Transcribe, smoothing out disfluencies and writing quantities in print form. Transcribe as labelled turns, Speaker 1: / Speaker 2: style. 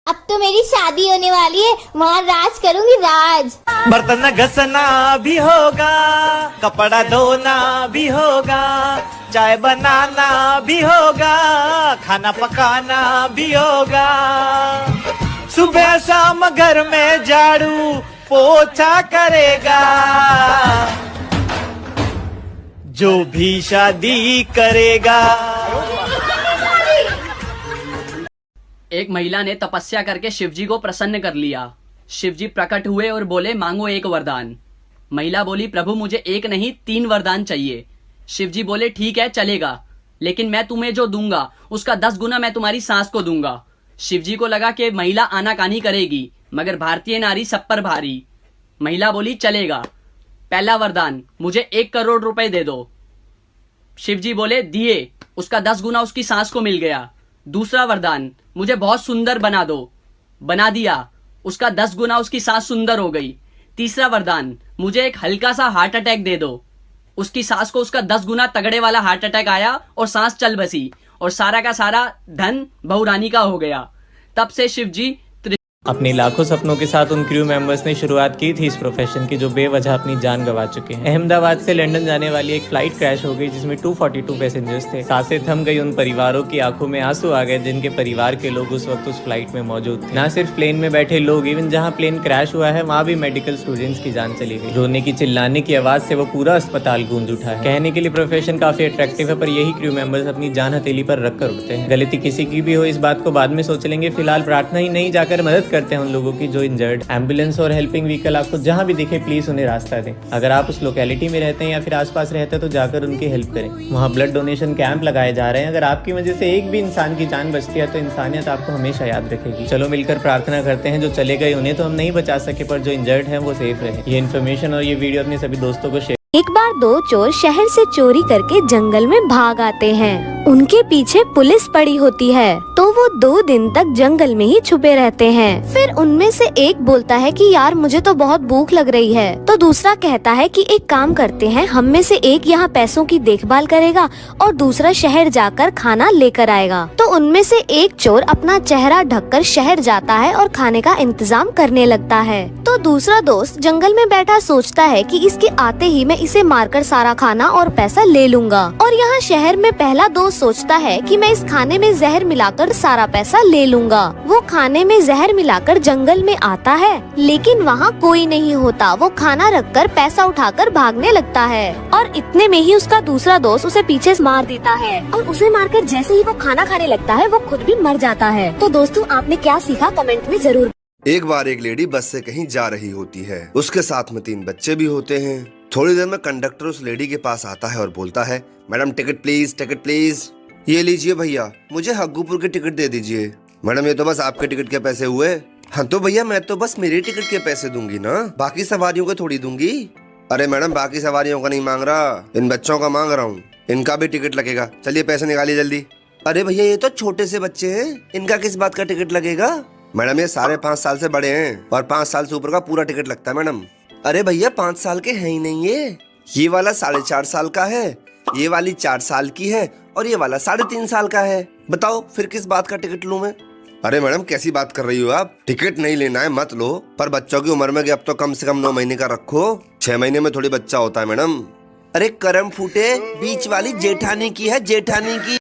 Speaker 1: अब तो मेरी शादी होने वाली है, वहाँ राज करूंगी राज।
Speaker 2: बर्तन घसना भी होगा, कपड़ा धोना भी होगा, चाय बनाना भी होगा, खाना पकाना भी होगा। सुबह शाम घर में झाड़ू पोछा करेगा जो भी शादी करेगा।
Speaker 3: एक महिला ने तपस्या करके शिवजी को प्रसन्न कर लिया। शिवजी प्रकट हुए और बोले, मांगो एक वरदान। महिला बोली, प्रभु मुझे एक नहीं 3 वरदान चाहिए। शिवजी बोले, ठीक है चलेगा, लेकिन मैं तुम्हें जो दूंगा उसका 10 गुना मैं तुम्हारी सास को दूंगा। शिवजी को लगा कि महिला आनाकानी करेगी, मगर भारतीय नारी सब पर भारी। महिला बोली, चलेगा। पहला वरदान, मुझे 1 करोड़ रुपए दे दो। शिवजी बोले, दिए। उसका 10 गुना उसकी सास को मिल गया। दूसरा वरदान, मुझे बहुत सुंदर बना दो। बना दिया। उसका 10 गुना उसकी सास सुंदर हो गई। तीसरा वरदान, मुझे एक हल्का सा हार्ट अटैक दे दो। उसकी सास को उसका 10 गुना तगड़े वाला हार्ट अटैक आया और सांस चल बसी, और सारा का सारा धन बहू रानी का हो गया। तब से शिवजी
Speaker 4: अपने लाखों सपनों के साथ उन क्रू मेंबर्स ने शुरुआत की थी इस प्रोफेशन की जो बेवजह अपनी जान गंवा चुके हैं। अहमदाबाद से लंदन जाने वाली एक फ्लाइट क्रैश हो गई जिसमें 242 पैसेंजर्स थे। सांसें थम गई उन परिवारों की, आंखों में आंसू आ गए जिनके परिवार के लोग उस वक्त उस फ्लाइट में मौजूद थे। न सिर्फ प्लेन में बैठे लोग, इवन जहाँ प्लेन क्रैश हुआ है वहाँ भी मेडिकल स्टूडेंट्स की जान चली गई। रोने की चिल्लाने की आवाज से वो पूरा अस्पताल गूंज उठा है। कहने के लिए प्रोफेशन काफी अट्रैक्टिव है, पर यही क्रू मेंबर्स अपनी जान हथेली पर रख कर उठते हैं। गलती किसी की भी हो इस बात को बाद में सोच लेंगे, फिलहाल प्रार्थना ही नहीं, जाकर मदद करते हैं उन लोगों की जो इंजर्ड। एम्बुलेंस और हेल्पिंग व्हीकल आपको जहां भी दिखे प्लीज उन्हें रास्ता दें। अगर आप उस लोकेलिटी में रहते हैं या फिर आसपास रहते हैं तो जाकर उनकी हेल्प करें। वहां ब्लड डोनेशन कैंप लगाए जा रहे हैं। अगर आपकी वजह से एक भी इंसान की जान बचती है तो इंसानियत आपको हमेशा याद रखेगी। चलो मिलकर प्रार्थना करते हैं, जो चले गए उन्हें तो हम नहीं बचा सके, पर जो इंजर्ड है वो सेफ रहे। ये इन्फॉर्मेशन और ये वीडियो अपने सभी दोस्तों को शेयर।
Speaker 5: एक बार 2 चोर शहर से चोरी करके जंगल में भाग आते हैं। उनके पीछे पुलिस पड़ी होती है, तो वो 2 दिन तक जंगल में ही छुपे रहते हैं। फिर उनमें से एक बोलता है कि यार मुझे तो बहुत भूख लग रही है। तो दूसरा कहता है कि एक काम करते हैं, हम में से एक यहाँ पैसों की देखभाल करेगा और दूसरा शहर जाकर खाना लेकर आएगा। तो उनमें से एक चोर अपना चेहरा ढककर शहर जाता है और खाने का इंतजाम करने लगता है। तो दूसरा दोस्त जंगल में बैठा सोचता है कि इसके आते ही मैं इसे मारकर सारा खाना और पैसा ले लूंगा। और यहाँ शहर में पहला दोस्त सोचता है कि मैं इस खाने में जहर मिलाकर सारा पैसा ले लूंगा। वो खाने में जहर मिलाकर जंगल में आता है, लेकिन वहाँ कोई नहीं होता। वो खाना रखकर पैसा उठाकर भागने लगता है, और इतने में ही उसका दूसरा दोस्त उसे पीछे से मार देता है। और उसे मारकर जैसे ही वो खाना खाने लगता है वो खुद भी मर जाता है। तो दोस्तों, आपने क्या सीखा कमेंट में जरूर।
Speaker 6: एक बार एक लेडी बस से कहीं जा रही होती है। उसके साथ में 3 बच्चे भी होते हैं। थोड़ी देर में कंडक्टर उस लेडी के पास आता है और बोलता है, madam ticket please, ticket please. ये लीजिए भैया, मुझे हग्गूपुर की टिकट दे दीजिए। मैडम ये तो बस आपके टिकट के पैसे हुए। हाँ तो भैया मैं तो बस मेरी टिकट के पैसे दूंगी ना, बाकी सवारियों को थोड़ी दूंगी। अरे मैडम बाकी सवारियों का नहीं मांग रहा, इन बच्चों का मांग रहा हूँ, इनका भी टिकट लगेगा। चलिए पैसे निकालिए जल्दी। अरे भैया ये तो छोटे से बच्चे हैं, इनका किस बात का टिकट लगेगा? मैडम ये सारे 5 साल से बड़े हैं और 5 साल से ऊपर का पूरा टिकट लगता है मैडम। अरे भैया 5 साल के हैं ही नहीं ये वाला 4.5 साल का है, ये वाली 4 साल की है और ये वाला 3.5 साल का है। बताओ फिर किस बात का टिकट लूं मैं? अरे मैडम कैसी बात कर रही हो आप? टिकट नहीं लेना है मत लो, पर बच्चों की उम्र में अब तो कम से कम 9 महीने का रखो। 6 महीने में थोड़ी बच्चा होता है मैडम। अरे करम फूटे, बीच वाली जेठानी की है, जेठानी की।